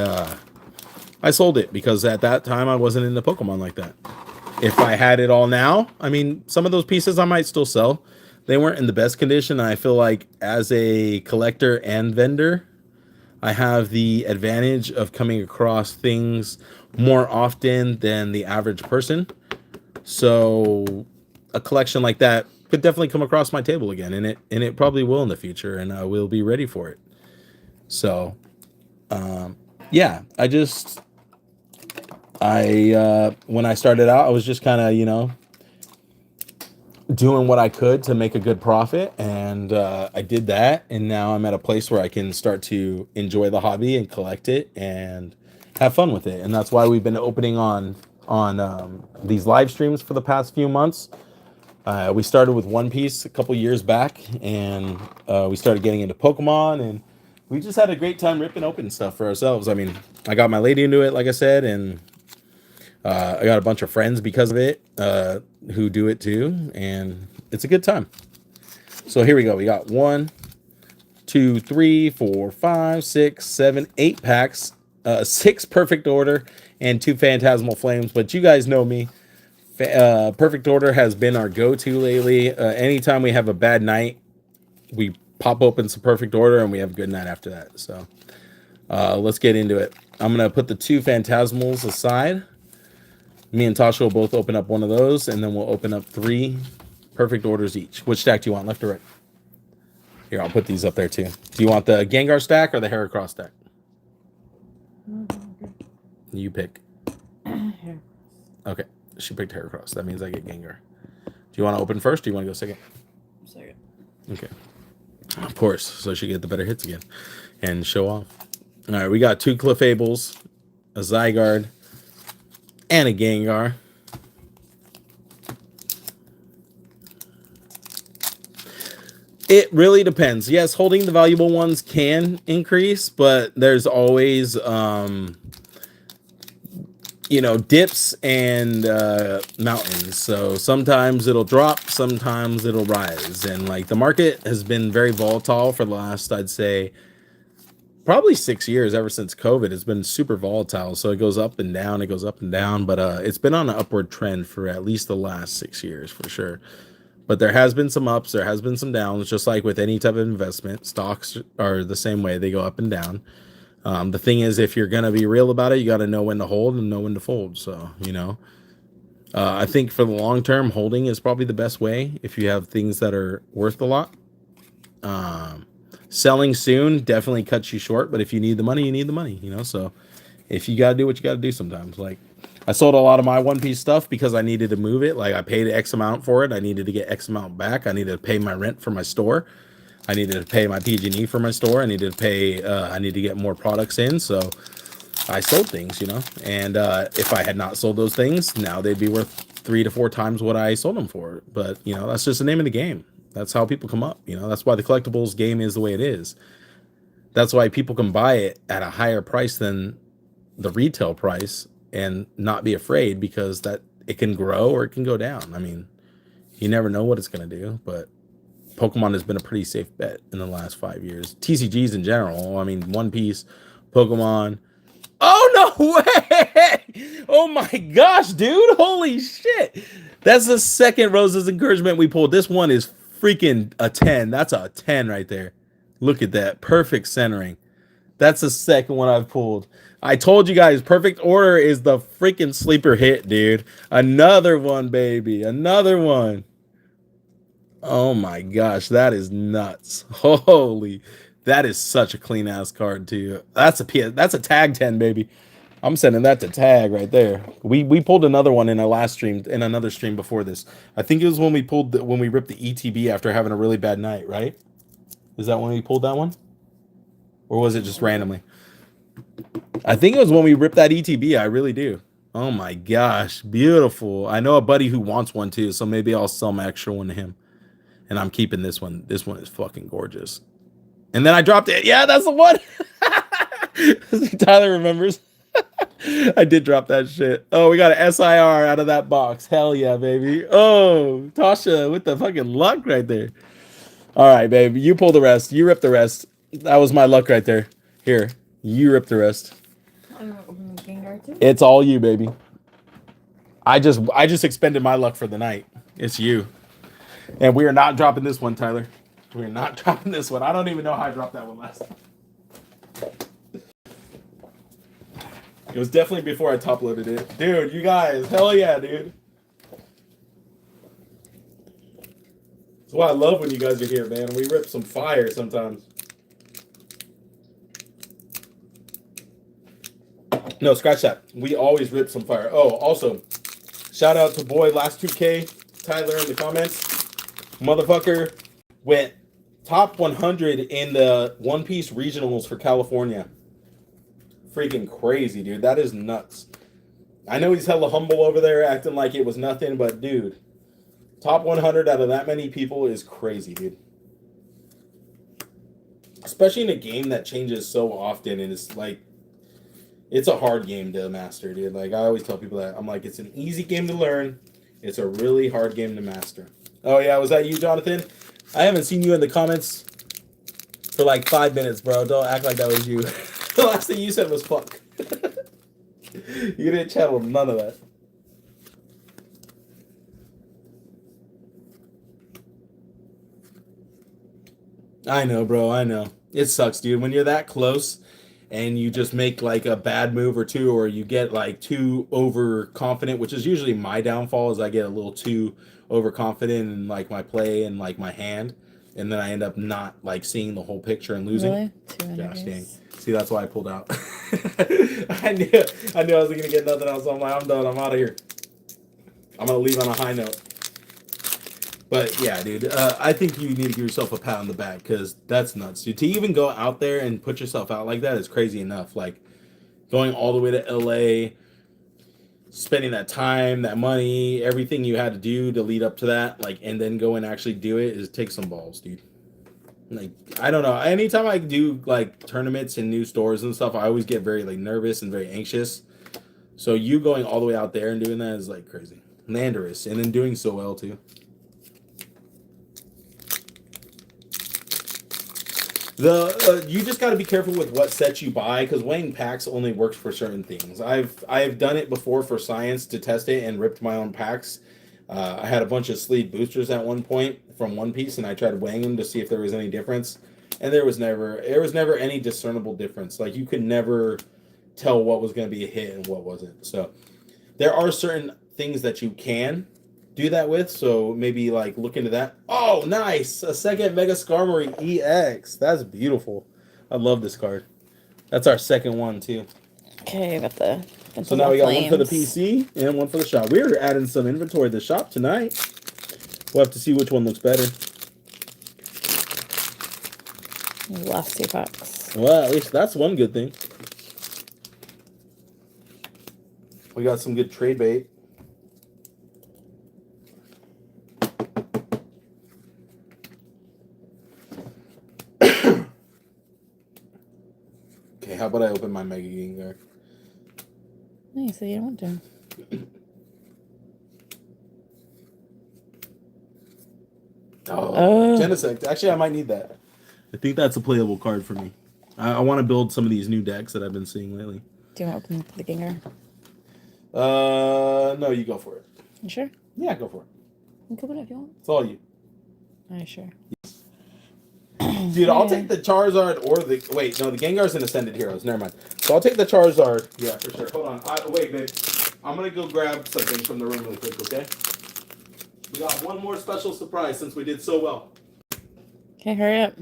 I sold it because at that time I wasn't into Pokemon like that. If I had it all now, I mean, some of those pieces I might still sell. they weren't in the best condition. I feel like as a collector and vendor, I have the advantage of coming across things more often than the average person. So a collection like that could definitely come across my table again, and it probably will in the future, and I will be ready for it. So yeah, when I started out, I was just kind of, doing what I could to make a good profit, and I did that, and now I'm at a place where I can start to enjoy the hobby and collect it and have fun with it. And that's why we've been opening on these live streams for the past few months. We started with One Piece a couple years back, and we started getting into Pokemon, and we just had a great time ripping open stuff for ourselves. I mean, I got my lady into it, like I said, and I got a bunch of friends because of it who do it too, and it's a good time. So here we go. We got 1, 2, 3, 4, 5, 6, 7, 8 packs, 6 perfect order, and 2 Phantasmal Flames. But you guys know me. Perfect order has been our go-to lately. Anytime we have a bad night, we pop open some perfect order, and we have a good night after that. So let's get into it. I'm gonna put the 2 Phantasmals aside. Me and Tasha will both open up one of those, and then we'll open up 3 perfect orders each. Which stack do you want, left or right? Here, I'll put these up there too. Do you want the Gengar stack or the Heracross stack? You pick. Okay, she picked Heracross. That means I get Gengar. Do you want to open first, or do you want to go second? Second. Okay. Of course, so she get the better hits again and show off. All right, we got 2 Clefables, a Zygarde, and a Gengar. It really depends. Yes, holding the valuable ones can increase, but there's always dips and mountains. So sometimes it'll drop, sometimes it'll rise, and like the market has been very volatile for the last, I'd say, probably 6 years. Ever since COVID, it's been super volatile. So it goes up and down, it goes up and down, but it's been on an upward trend for at least the last 6 years for sure. But there has been some ups, there has been some downs, just like with any type of investment. Stocks are the same way, they go up and down. The thing is, if you're going to be real about it, you got to know when to hold and know when to fold. So, I think for the long term, holding is probably the best way if you have things that are worth a lot. Selling soon definitely cuts you short, but if you need the money, you need the money, so if you got to do what you got to do sometimes. Like, I sold a lot of my One Piece stuff because I needed to move it. Like, I paid X amount for it. I needed to get X amount back. I needed to pay my rent for my store. I needed to pay my PG&E for my store. I needed to pay, I need to get more products in. So I sold things, and if I had not sold those things, now they'd be worth 3 to 4 times what I sold them for. But, that's just the name of the game. That's how people come up. That's why the collectibles game is the way it is. That's why people can buy it at a higher price than the retail price and not be afraid, because that it can grow or it can go down. I mean, you never know what it's going to do, but Pokemon has been a pretty safe bet in the last 5 years. TCGs in general. I mean, One Piece, Pokemon. Oh, no way! Oh my gosh, dude. Holy shit. That's the second Rose's Encouragement we pulled. This one is freaking a 10. That's a 10 right there. Look at that. Perfect centering. That's the second one I've pulled. I told you guys, perfect order is the freaking sleeper hit, dude. Another one, baby. Another one. Oh my gosh, that is nuts. Holy, that is such a clean ass card too. That's a tag 10, baby. I'm sending that to tag right there. We pulled another one in another stream before this. I think it was when we ripped the ETB after having a really bad night, right? Is that when we pulled that one? Or was it just randomly? I think it was when we ripped that ETB. I really do. Oh my gosh, beautiful. I know a buddy who wants one too, so maybe I'll sell my extra one to him. And I'm keeping this one. This one is fucking gorgeous. And then I dropped it. Yeah, that's the one. Tyler remembers. I did drop that shit. Oh, we got an SIR out of that box. Hell yeah, baby. Oh, Tasha with the fucking luck right there. All right, baby. You pull the rest. You rip the rest. That was my luck right there. Here, you rip the rest. I'm gonna open the Gengar too. It's all you, baby. I just expended my luck for the night. It's you. And we are not dropping this one, Tyler. We're not dropping this one. I don't even know how I dropped that one last time. It was definitely before I top loaded it. Dude, you guys, hell yeah, dude. That's why I love when you guys are here, man. We rip some fire sometimes. No, scratch that. We always rip some fire. Oh, also, shout out to boy last 2K, Tyler in the comments. Motherfucker went top 100 in the One Piece regionals for California. Freaking crazy, dude. That is nuts. I know he's hella humble over there, acting like it was nothing, but dude, top 100 out of that many people is crazy, dude. Especially in a game that changes so often, and it's like, it's a hard game to master, dude. Like, I always tell people that. I'm like, it's an easy game to learn. It's a really hard game to master. Oh, yeah, was that you, Jonathan? I haven't seen you in the comments for like 5 minutes, bro. Don't act like that was you. The last thing you said was fuck. You didn't channel none of that. I know, bro. I know. It sucks, dude. When you're that close and you just make like a bad move or two, or you get like too overconfident, which is usually my downfall, is I get a little too overconfident in like my play and like my hand, and then I end up not like seeing the whole picture and losing. Really? Gosh dang. See, that's why I pulled out. I knew I was gonna get nothing else. I'm like, I'm done. I'm out of here. I'm gonna leave on a high note. But yeah, dude, I think you need to give yourself a pat on the back, because that's nuts, dude. To even go out there and put yourself out like that is crazy enough. Like, going all the way to LA, spending that time, that money, everything you had to do to lead up to that, like, and then go and actually do it, is take some balls, dude. Like, I don't know. Anytime I do like tournaments in new stores and stuff, I always get very like nervous and very anxious. So you going all the way out there and doing that is like crazy, Landorus, and then doing so well too. You just got to be careful with what sets you buy, because weighing packs only works for certain things. I've done it before for science to test it and ripped my own packs. I had a bunch of sleeve boosters at one point from One Piece, and I tried weighing them to see if there was any difference, and there was never any discernible difference. Like, you could never tell what was going to be a hit and what wasn't. So there are certain things that you can do that with, so maybe like look into that. Oh, nice! A second Mega Skarmory EX. That's beautiful. I love this card. That's our second one too. Okay, got the Phantasmal So now we got Flames. one for the PC and one for the shop. We're adding some inventory to the shop tonight. We'll have to see which one looks better. The last 2 packs. Well, at least that's one good thing. We got some good trade bait. Okay, how about I open my Mega Gengar? No, you said you don't want to. Oh, Genesect. Actually, I might need that. I think that's a playable card for me. I want to build some of these new decks that I've been seeing lately. Do you want to open the Gengar? No, you go for it. You sure? Yeah, go for it. You can open it if you want. It's all you. Are you sure? Dude, I'll take the Charizard or the... Wait, no, the Gengar's an Ascended Heroes. Never mind. So I'll take the Charizard. Yeah, for sure. Hold on. Wait, babe. I'm going to go grab something from the room really quick, okay? We got one more special surprise since we did so well. Okay, hurry up.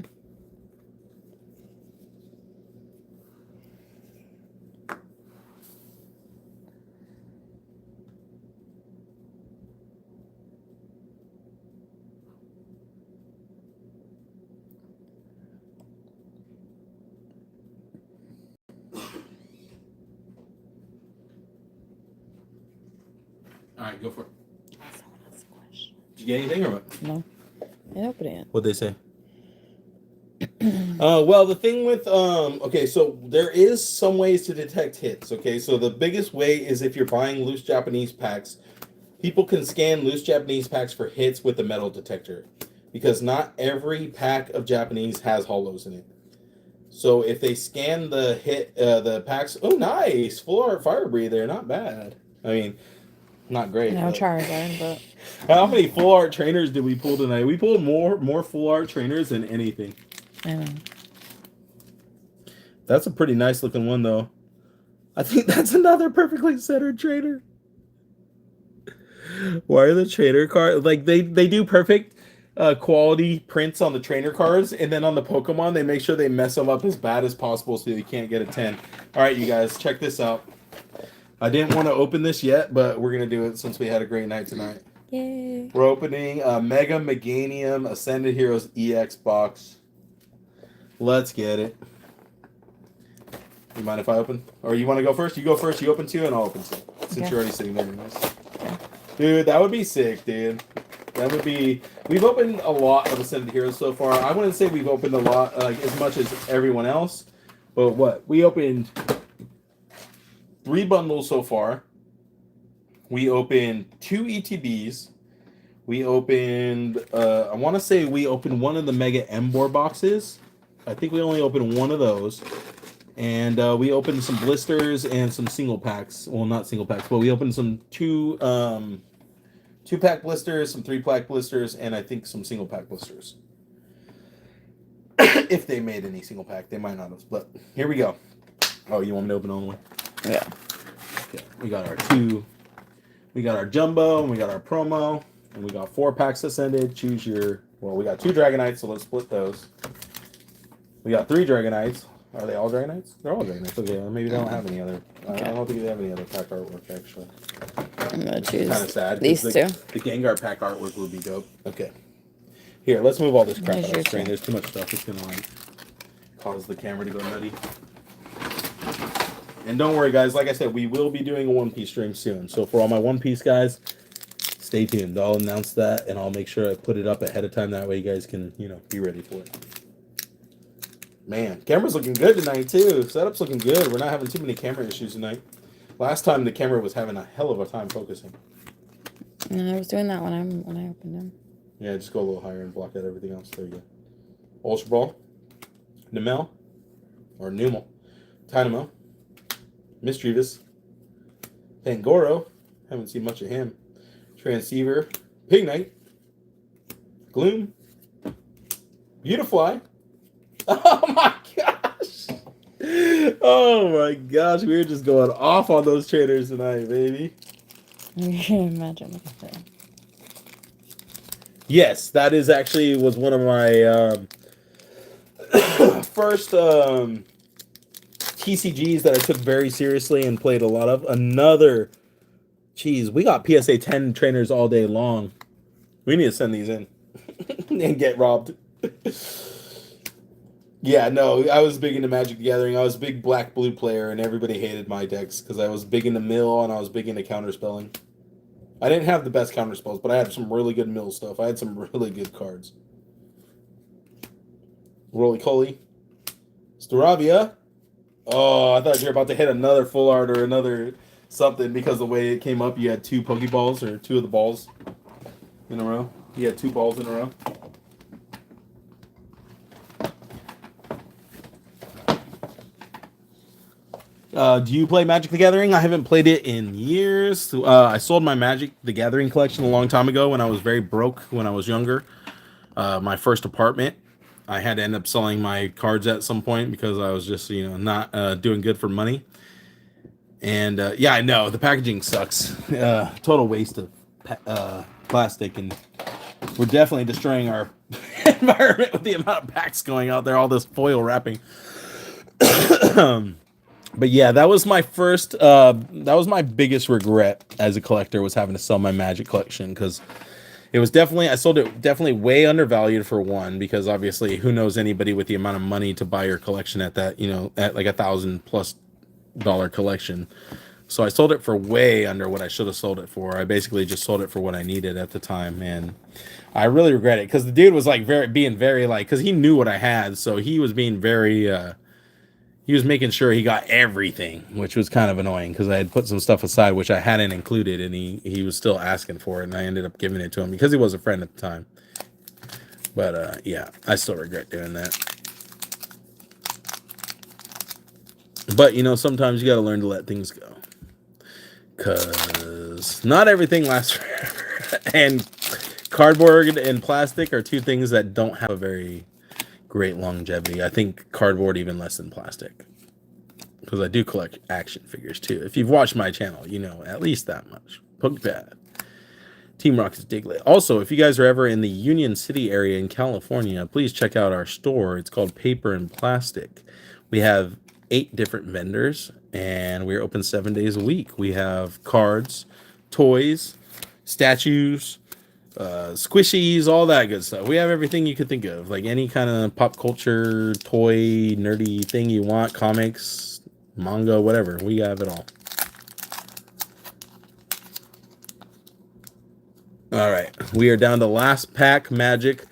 All right, go for it. Someone has a question. Did you get anything or what? No. I opened it. What'd they say? Well, the thing with okay, so there is some ways to detect hits. Okay, so the biggest way is if you're buying loose Japanese packs, people can scan loose Japanese packs for hits with the metal detector, because not every pack of Japanese has hollows in it. So if they scan the hit, the packs, oh nice, full art fire breather, not bad. I mean, Not great. No but- Charizard, but How many full art trainers did we pull tonight? We pulled more full art trainers than anything. I know. That's a pretty nice looking one, though. I think that's another perfectly centered trainer. Why are the trainer cards like they do perfect quality prints on the trainer cards, and then on the Pokemon they make sure they mess them up as bad as possible so you can't get a 10. All right, you guys, check this out. I didn't want to open this yet, but we're gonna do it since we had a great night tonight. Yay! We're opening a Mega Meganium Ascended Heroes EX box. Let's get it. You mind if I open? Or you want to go first? You go first. You open 2, and I'll open 2. Since Okay. you're already sitting there. Anyways. Dude, that would be sick, dude. That would be. We've opened a lot of Ascended Heroes so far. I wouldn't say we've opened a lot, like as much as everyone else. But what? We opened 3 bundles so far. We opened 2 ETBs. We opened. I want to say we opened one of the Mega Embor boxes. I think we only opened one of those. And we opened some blisters and some single packs. Well, not single packs, but we opened some 2-pack blisters, some 3-pack blisters, and I think some single pack blisters. If they made any single pack, they might not have. But here we go. Oh, you want me to open only one? Yeah. Okay. We got our 2. We got our jumbo, and we got our promo, and we got 4 packs ascended. Choose your. Well, we got 2 Dragonites, so let's split those. We got 3 Dragonites. Are they all Dragonites? They're all Dragonites. Okay, maybe they don't have any other. I don't think they have any other pack artwork, actually. I'm gonna choose Kind of sad. these the, 2. The Gengar pack artwork would be dope. Okay. Here, let's move all this crap There's out of your the screen. two. There's too much stuff. It's going to cause the camera to go nutty. And don't worry, guys. Like I said, we will be doing a One Piece stream soon. So for all my One Piece guys, stay tuned. I'll announce that, and I'll make sure I put it up ahead of time. That way you guys can, be ready for it. Man, camera's looking good tonight, too. Setup's looking good. We're not having too many camera issues tonight. Last time the camera was having a hell of a time focusing. No, I was doing that when I opened them. Yeah, just go a little higher and block out everything else. There you go. Ultra Ball. Numel. Or Numel. Dynamo. Mischievous. Pangoro. Haven't seen much of him. Transceiver. Pignite. Gloom. Beautifly. Oh my gosh. Oh my gosh. We were just going off on those traders tonight, baby. Imagine look at that. Yes, that is actually was one of my first TCGs that I took very seriously and played a lot of. Another, geez, we got PSA 10 trainers all day long. We need to send these in and get robbed. Yeah, no, I was big into Magic the Gathering. I was a big black-blue player, and everybody hated my decks because I was big into mill and I was big into counterspelling. I didn't have the best counterspells, but I had some really good mill stuff. I had some really good cards. Roly-Coly. Staravia. Oh, I thought you were about to hit another full art or another something because the way it came up, you had 2 Pokeballs or 2 of the balls in a row. You had 2 balls in a row. Do you play Magic the Gathering? I haven't played it in years. I sold my Magic the Gathering collection a long time ago when I was very broke when I was younger. My first apartment. I had to end up selling my cards at some point because I was just, not doing good for money. And yeah, I know the packaging sucks. Total waste of plastic, and we're definitely destroying our environment with the amount of packs going out there. All this foil wrapping. But yeah, that was my first. That was my biggest regret as a collector, was having to sell my Magic collection, because it was definitely, I sold it definitely way undervalued for one, because obviously who knows anybody with the amount of money to buy your collection at that, at like $1,000+ collection. So I sold it for way under what I should have sold it for. I basically just sold it for what I needed at the time, and I really regret it, because the dude was like being very because he knew what I had, so he was being very. He was making sure he got everything, which was kind of annoying because I had put some stuff aside which I hadn't included, and he was still asking for it, and I ended up giving it to him because he was a friend at the time. But yeah, I still regret doing that. But sometimes you got to learn to let things go, because is. Not everything lasts forever. And cardboard and plastic are two things that don't have a very great longevity. I think cardboard even less than plastic. Because I do collect action figures too. If you've watched my channel, you know at least that much. Pokepad. Team Rocket's Diglett. Also, if you guys are ever in the Union City area in California, please check out our store. It's called Paper and Plastic. We have 8 different vendors, and we're open 7 days a week. We have cards, toys, statues, squishies, all that good stuff. We have everything you could think of, like any kind of pop culture, toy, nerdy thing you want, comics, manga, whatever. We have it all. All right, we are down to last pack magic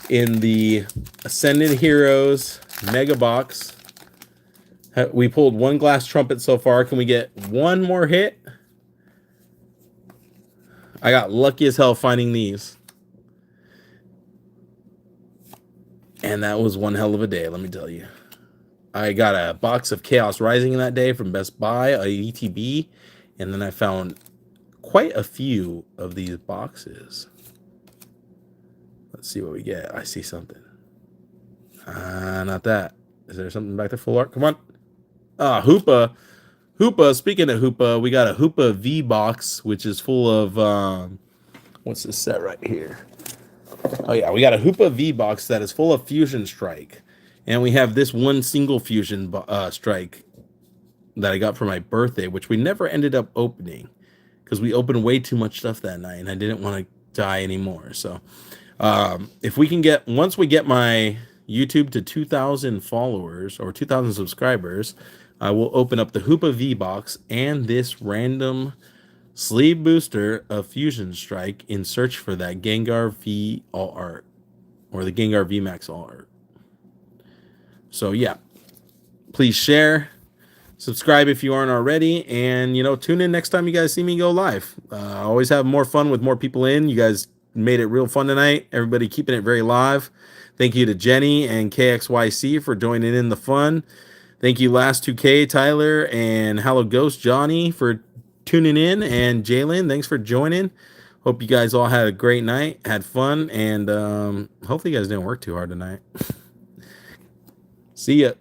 in the Ascended Heroes Mega Box. We pulled 1 glass trumpet so far. Can we get one more hit? I got lucky as hell finding these. And that was one hell of a day, let me tell you. I got a box of Chaos Rising that day from Best Buy, a ETB, and then I found quite a few of these boxes. Let's see what we get. I see something. Not that. Is there something back there? Full art? Come on. Hoopa. Hoopa. Speaking of Hoopa, we got a Hoopa V box, which is full of what's this set right here? Oh yeah, we got a Hoopa V box that is full of Fusion Strike, and we have this one single Fusion Strike that I got for my birthday, which we never ended up opening because we opened way too much stuff that night, and I didn't want to die anymore. So, if we can get once we get my YouTube to 2,000 followers or 2,000 subscribers, I will open up the Hoopa V box and this random sleeve booster of Fusion Strike in search for that Gengar V All Art or the Gengar V Max All Art. So yeah, please share, subscribe if you aren't already, and tune in next time you guys see me go live. I always have more fun with more people in. You guys made it real fun tonight. Everybody keeping it very live. Thank you to Jenny and KXYC for joining in the fun. Thank you, Last 2K, Tyler, and Hello Ghost Johnny for tuning in, and Jalen, thanks for joining. Hope you guys all had a great night, had fun, and hopefully you guys didn't work too hard tonight. See ya.